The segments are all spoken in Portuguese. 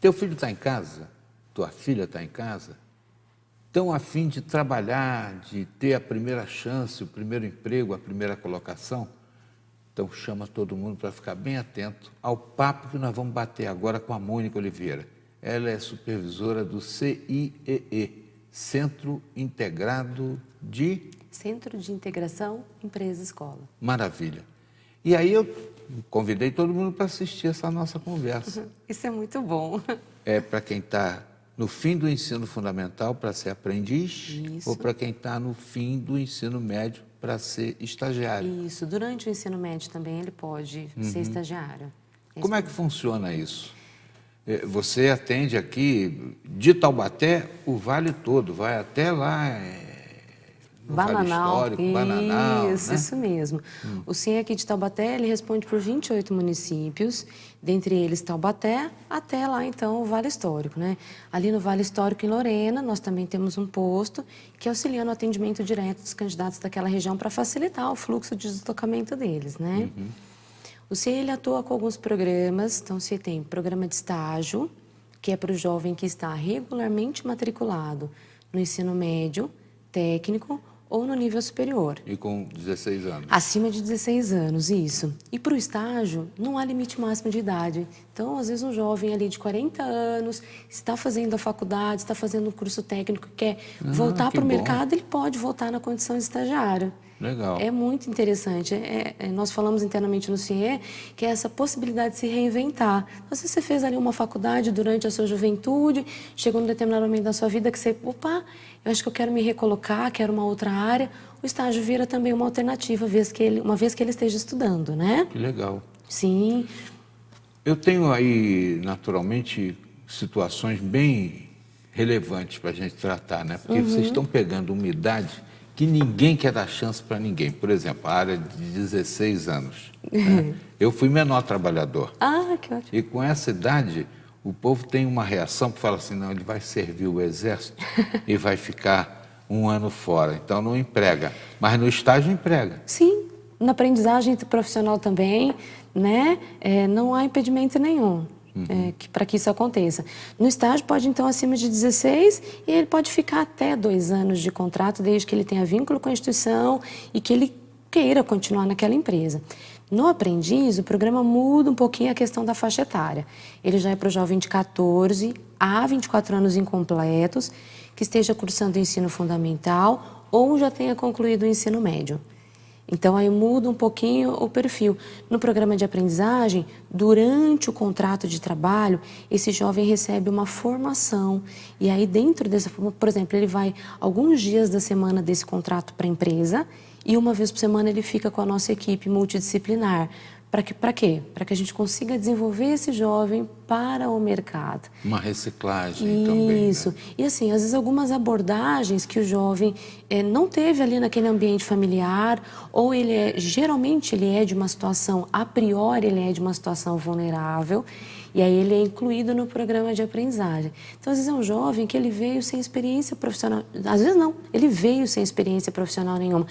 Teu filho está em casa? Tua filha está em casa? Estão a fim de trabalhar, de ter a primeira chance, o primeiro emprego, a primeira colocação? Então chama todo mundo para ficar bem atento ao papo que nós vamos bater agora com a Mônica Oliveira. Ela é supervisora do CIEE, Centro Integrado de... Centro de Integração Empresa-Escola. Maravilha. E aí eu convidei todo mundo para assistir essa nossa conversa. Isso é muito bom. É para quem está no fim do ensino fundamental para ser aprendiz. Isso. Ou para quem está no fim do ensino médio para ser estagiário. Isso. Durante o ensino médio também ele pode ser estagiário. Como é que funciona isso? Você atende aqui de Taubaté o vale todo, vai até lá no Vale Histórico, Bananal, isso, né? isso mesmo. O CIE aqui de Taubaté, ele responde por 28 municípios, dentre eles Taubaté, até lá então o Vale Histórico, né? Ali no Vale Histórico em Lorena, nós também temos um posto que auxilia no atendimento direto dos candidatos daquela região para facilitar o fluxo de deslocamento deles, né? O CIE, ele atua com alguns programas, então você tem programa de estágio, que é para o jovem que está regularmente matriculado no ensino médio, técnico ou no nível superior. E com 16 anos. Acima de 16 anos, isso. E para o estágio, não há limite máximo de idade. Então, às vezes, um jovem ali de 40 anos está fazendo a faculdade, está fazendo um curso técnico, quer voltar para o mercado, ele pode voltar na condição de estagiário. Legal. É muito interessante. Nós falamos internamente no CIE que é essa possibilidade de se reinventar. Então, se você fez ali uma faculdade durante a sua juventude, chegou num determinado momento da sua vida que você, opa, eu acho que eu quero me recolocar, quero uma outra área, o estágio vira também uma alternativa, uma vez que ele esteja estudando, né? Que legal. Sim. Eu tenho aí, naturalmente, situações bem relevantes para a gente tratar, né? Porque vocês estão pegando uma idade que ninguém quer dar chance para ninguém. Por exemplo, a área de 16 anos. Né? Eu fui menor trabalhador. Ah, que ótimo. E com essa idade, o povo tem uma reação que fala assim, não, ele vai servir o exército e vai ficar um ano fora. Então não emprega. Mas no estágio emprega. Sim, na aprendizagem profissional também, né? Não há impedimento nenhum. Para que isso aconteça. No estágio pode, então, acima de 16 e ele pode ficar até 2 anos de contrato, desde que ele tenha vínculo com a instituição e que ele queira continuar naquela empresa. No aprendiz, o programa muda um pouquinho a questão da faixa etária. Ele já é para o jovem de 14 a 24 anos incompletos, que esteja cursando o ensino fundamental ou já tenha concluído o ensino médio. Então, aí muda um pouquinho o perfil. No programa de aprendizagem, durante o contrato de trabalho, esse jovem recebe uma formação. E aí, dentro dessa formação, por exemplo, ele vai alguns dias da semana desse contrato para a empresa e uma vez por semana ele fica com a nossa equipe multidisciplinar. Para quê? Para que a gente consiga desenvolver esse jovem para o mercado. Uma reciclagem também. Isso. Né? E assim, às vezes algumas abordagens que o jovem não teve ali naquele ambiente familiar, ou geralmente ele é de uma situação, a priori ele é de uma situação vulnerável, e aí ele é incluído no programa de aprendizagem. Então, às vezes é um jovem que ele veio sem experiência profissional, às vezes não, ele veio sem experiência profissional nenhuma.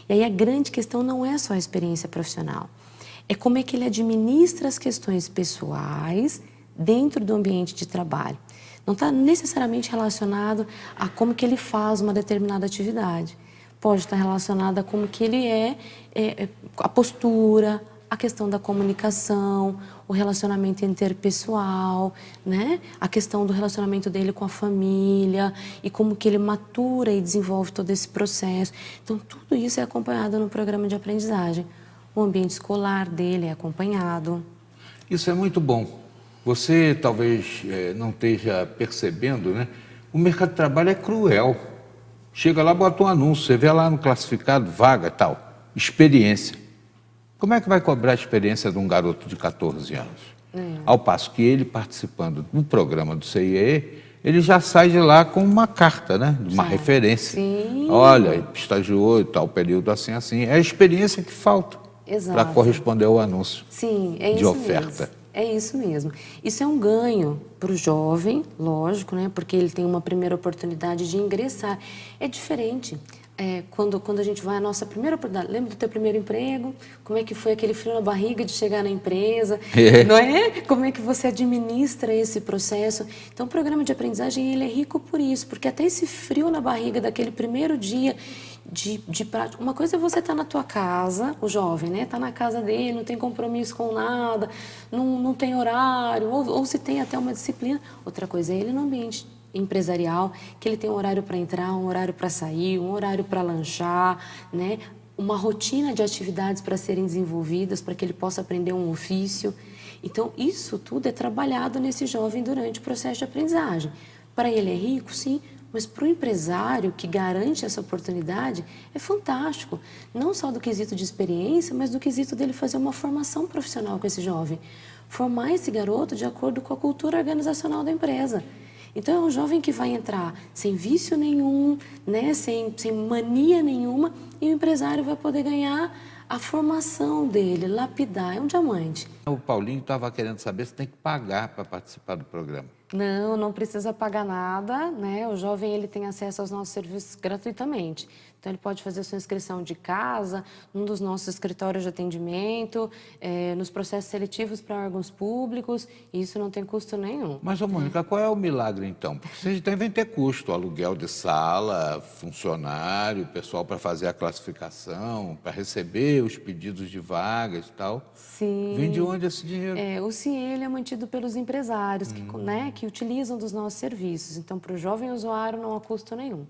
E aí a grande questão não é só a experiência profissional. É como é que ele administra as questões pessoais dentro do ambiente de trabalho. Não está necessariamente relacionado a como que ele faz uma determinada atividade. Pode estar relacionado a como que ele a postura, a questão da comunicação, o relacionamento interpessoal, né? A questão do relacionamento dele com a família e como que ele matura e desenvolve todo esse processo. Então, tudo isso é acompanhado no programa de aprendizagem. O ambiente escolar dele é acompanhado. Isso é muito bom. Você talvez não esteja percebendo, né? O mercado de trabalho é cruel. Chega lá, bota um anúncio, você vê lá no classificado, vaga, tal, experiência. Como é que vai cobrar a experiência de um garoto de 14 anos? Ao passo que ele, participando do programa do CIE, ele já sai de lá com uma carta, né? Uma referência. Sim. Olha, estagiou em tal período assim, assim. É a experiência que falta. Para corresponder ao anúncio. Sim, é isso de oferta. Mesmo. É isso mesmo. Isso é um ganho para o jovem, lógico, né? Porque ele tem uma primeira oportunidade de ingressar. É diferente. Quando a gente vai à nossa primeira oportunidade, lembra do teu primeiro emprego? Como é que foi aquele frio na barriga de chegar na empresa? Não é? Como é que você administra esse processo? Então, o programa de aprendizagem, ele é rico por isso, porque até esse frio na barriga daquele primeiro dia de prática. Uma coisa é você estar na tua casa, o jovem, né? Tá na casa dele, não tem compromisso com nada, não tem horário, ou se tem até uma disciplina. Outra coisa é ele no ambiente empresarial, que ele tem um horário para entrar, um horário para sair, um horário para lanchar, né? Uma rotina de atividades para serem desenvolvidas, para que ele possa aprender um ofício. Então, isso tudo é trabalhado nesse jovem durante o processo de aprendizagem. Para ele é rico, sim, mas para o empresário que garante essa oportunidade, é fantástico. Não só do quesito de experiência, mas do quesito dele fazer uma formação profissional com esse jovem. Formar esse garoto de acordo com a cultura organizacional da empresa. Então, é um jovem que vai entrar sem vício nenhum, né, sem mania nenhuma, e o empresário vai poder ganhar a formação dele, lapidar. É um diamante. O Paulinho estava querendo saber se tem que pagar para participar do programa. Não precisa pagar nada, né? O jovem ele tem acesso aos nossos serviços gratuitamente. Então, ele pode fazer sua inscrição de casa, num dos nossos escritórios de atendimento, nos processos seletivos para órgãos públicos, e isso não tem custo nenhum. Mas, ô Mônica, qual é o milagre, então? Porque vocês devem ter custo, aluguel de sala, funcionário, pessoal para fazer a classificação, para receber os pedidos de vagas e tal. Sim. Vem de onde esse dinheiro? O CIE ele é mantido pelos empresários que utilizam dos nossos serviços. Então, para o jovem usuário não há custo nenhum.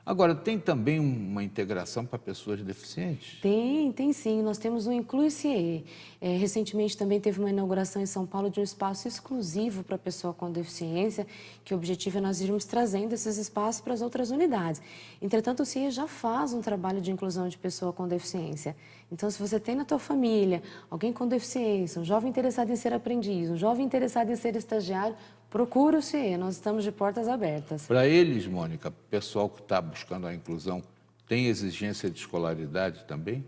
Agora, tem também uma integração para pessoas deficientes? Tem sim. Nós temos o Inclui CIE. Recentemente também teve uma inauguração em São Paulo de um espaço exclusivo para pessoa com deficiência, que o objetivo é nós irmos trazendo esses espaços para as outras unidades. Entretanto, o CIE já faz um trabalho de inclusão de pessoa com deficiência. Então, se você tem na tua família alguém com deficiência, um jovem interessado em ser aprendiz, um jovem interessado em ser estagiário, procura o CIE, nós estamos de portas abertas. Para eles, Mônica, pessoal que está buscando a inclusão, tem exigência de escolaridade também?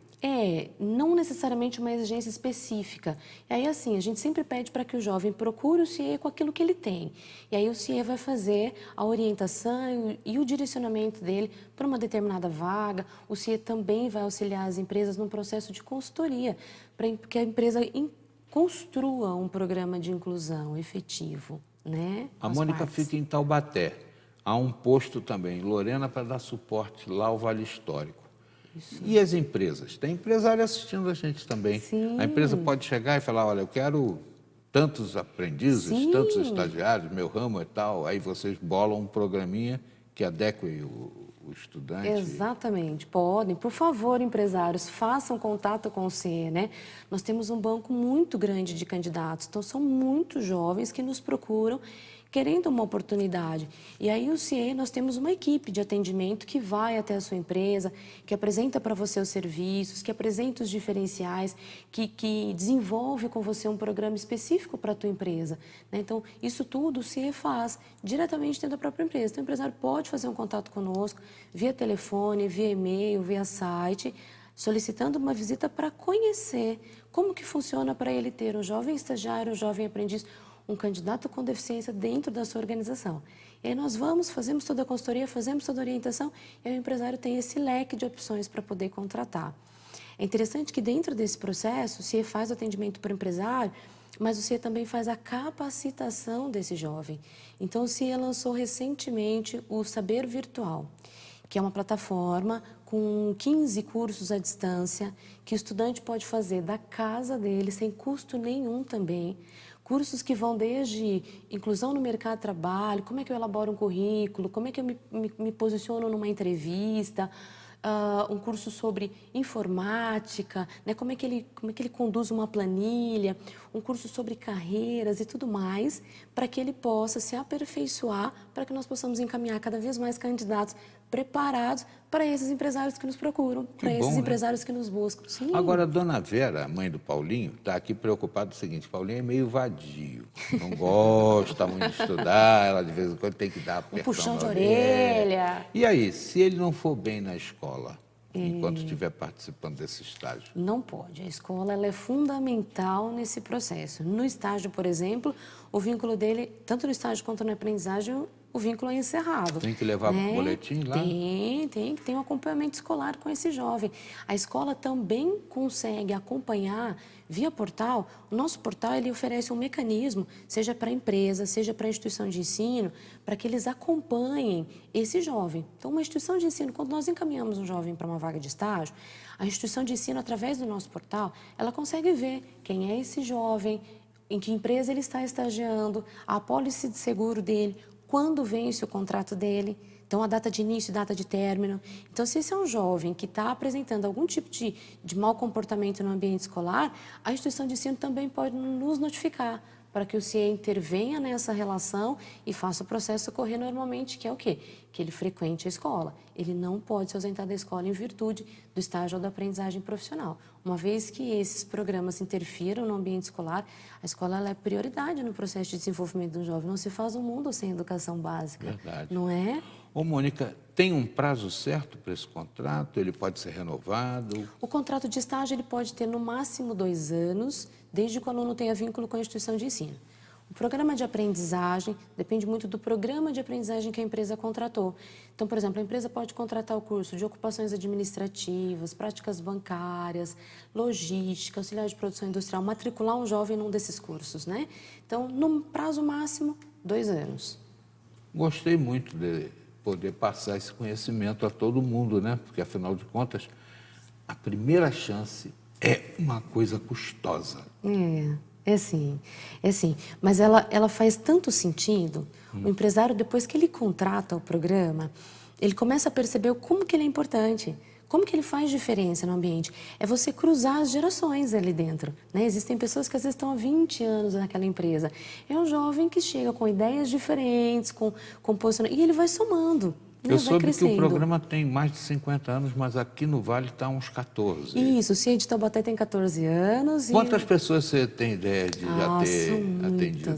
Não necessariamente uma exigência específica. E aí, assim, a gente sempre pede para que o jovem procure o CIE com aquilo que ele tem. E aí o CIE vai fazer a orientação e o direcionamento dele para uma determinada vaga. O CIE também vai auxiliar as empresas num processo de consultoria, para que a empresa construa um programa de inclusão efetivo. Né? A Mônica fica em Taubaté. Há um posto também em Lorena para dar suporte lá ao Vale Histórico. Isso. E as empresas? Tem empresário assistindo a gente também. Sim. A empresa pode chegar e falar, olha, eu quero tantos aprendizes, Sim. tantos estagiários, meu ramo é tal. Aí vocês bolam um programinha que adeque o estudante. Exatamente, podem. Por favor, empresários, façam contato com o CIE, né? Nós temos um banco muito grande de candidatos, então são muitos jovens que nos procuram querendo uma oportunidade. E aí o CIE, nós temos uma equipe de atendimento que vai até a sua empresa, que apresenta para você os serviços, que apresenta os diferenciais, que desenvolve com você um programa específico para a tua empresa. Né? Então, isso tudo o CIE faz diretamente dentro da própria empresa. Então, o empresário pode fazer um contato conosco via telefone, via e-mail, via site, solicitando uma visita para conhecer como que funciona para ele ter um jovem estagiário, um jovem aprendiz, um candidato com deficiência dentro da sua organização. E aí nós fazemos toda a consultoria, fazemos toda a orientação e aí o empresário tem esse leque de opções para poder contratar. É interessante que dentro desse processo, o CIE faz o atendimento para o empresário, mas o CIE também faz a capacitação desse jovem. Então, o CIE lançou recentemente o Saber Virtual, que é uma plataforma com 15 cursos à distância, que o estudante pode fazer da casa dele, sem custo nenhum também. Cursos que vão desde inclusão no mercado de trabalho, como é que eu elaboro um currículo, como é que eu me posiciono numa entrevista, um curso sobre informática, né? como é que ele conduz uma planilha, um curso sobre carreiras e tudo mais, para que ele possa se aperfeiçoar, para que nós possamos encaminhar cada vez mais candidatos preparados para esses empresários que nos procuram, para esses empresários que nos buscam. Sim. Agora, a dona Vera, a mãe do Paulinho, está aqui preocupada com o seguinte, Paulinho é meio vadio, não gosta muito de estudar, ela de vez em quando tem que dar um puxão de orelha. orelha. E aí, se ele não for bem na escola, enquanto estiver participando desse estágio? Não pode. A escola ela é fundamental nesse processo. No estágio, por exemplo, o vínculo dele, tanto no estágio quanto na aprendizagem, o vínculo é encerrado. Tem que levar boletim lá? Tem um acompanhamento escolar com esse jovem. A escola também consegue acompanhar via portal. O nosso portal ele oferece um mecanismo, seja para a empresa, seja para a instituição de ensino, para que eles acompanhem esse jovem. Então, uma instituição de ensino, quando nós encaminhamos um jovem para uma vaga de estágio, a instituição de ensino, através do nosso portal, ela consegue ver quem é esse jovem, em que empresa ele está estagiando, a apólice de seguro dele, quando vence o contrato dele, então a data de início e data de término. Então, se esse é um jovem que está apresentando algum tipo de mau comportamento no ambiente escolar, a instituição de ensino também pode nos notificar para que o CIE intervenha nessa relação e faça o processo ocorrer normalmente, que é o quê? Que ele frequente a escola. Ele não pode se ausentar da escola em virtude do estágio ou da aprendizagem profissional. Uma vez que esses programas interfiram no ambiente escolar, a escola ela é prioridade no processo de desenvolvimento do jovem. Não se faz um mundo sem educação básica. Verdade. Não é? Ô, Mônica, tem um prazo certo para esse contrato? Ele pode ser renovado? O contrato de estágio ele pode ter no máximo 2 anos, desde que o aluno tenha vínculo com a instituição de ensino. O programa de aprendizagem depende muito do programa de aprendizagem que a empresa contratou. Então, por exemplo, a empresa pode contratar o curso de ocupações administrativas, práticas bancárias, logística, auxiliar de produção industrial, matricular um jovem num desses cursos, né? Então, no prazo máximo, 2 anos. Gostei muito de poder passar esse conhecimento a todo mundo, né? Porque, afinal de contas, a primeira chance é uma coisa custosa. É sim. Mas ela faz tanto sentido. O empresário, depois que ele contrata o programa, ele começa a perceber como que ele é importante, como que ele faz diferença no ambiente. É você cruzar as gerações ali dentro, né? Existem pessoas que às vezes estão há 20 anos naquela empresa. É um jovem que chega com ideias diferentes, com posicionamento, e ele vai somando. Eu soube que o programa tem mais de 50 anos, mas aqui no Vale está uns 14. Isso, o CIE de Taubaté tem 14 anos. Quantas pessoas você tem ideia de já ter atendido?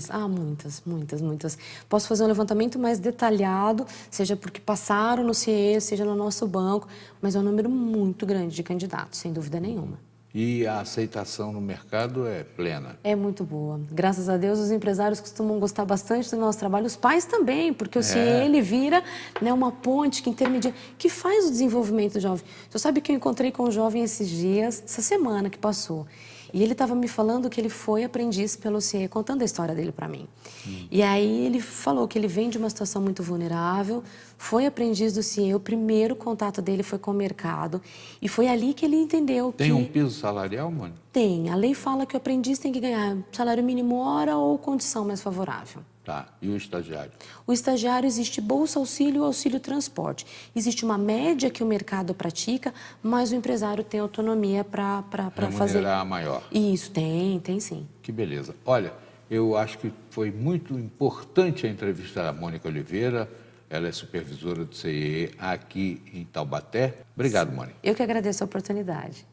Muitas. Posso fazer um levantamento mais detalhado, seja porque passaram no CIE, seja no nosso banco, mas é um número muito grande de candidatos, sem dúvida nenhuma. E a aceitação no mercado é plena? É muito boa. Graças a Deus, os empresários costumam gostar bastante do nosso trabalho, os pais também, porque o CIE, ele vira, né, uma ponte que intermedia, que faz o desenvolvimento do jovem. Você sabe que eu encontrei com um jovem esses dias, essa semana que passou, e ele estava me falando que ele foi aprendiz pelo CIE, contando a história dele para mim. E aí ele falou que ele vem de uma situação muito vulnerável, foi aprendiz do CIE, o primeiro contato dele foi com o mercado, e foi ali que ele entendeu que... Tem um piso salarial, Mônica? Tem. A lei fala que o aprendiz tem que ganhar salário mínimo hora ou condição mais favorável. Tá. E o estagiário? O estagiário existe bolsa auxílio ou auxílio transporte. Existe uma média que o mercado pratica, mas o empresário tem autonomia para fazer... Remunerar maior. Isso, tem sim. Que beleza. Olha, eu acho que foi muito importante a entrevista da Mônica Oliveira. Ela é supervisora do CIE aqui em Taubaté. Obrigado, Mônica. Eu que agradeço a oportunidade.